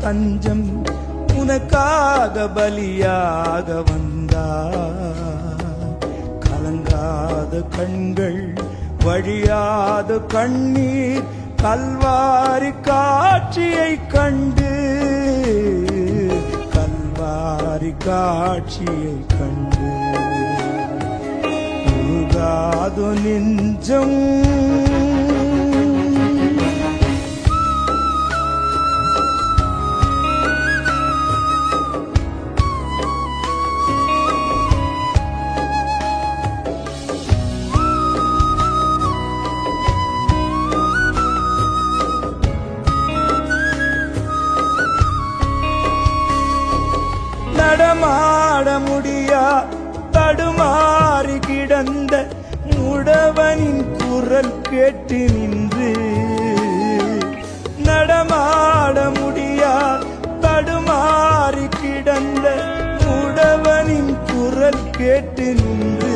தஞ்சம் உனக்காக பலியாக வந்தார். கலங்காத கண்கள் வழியாத கண்ணீர் கல்வாரி காட்சியை கண்டு, கல்வாரி காட்சியை கண்டு உருகாது நெஞ்சம். நடமாட முடியா தடுமாறி கிடந்த முடவனின் குரல் கேட்டு நின்று, நடமாட முடியா தடுமாறி கிடந்த முடவனின் குரல் கேட்டு நின்று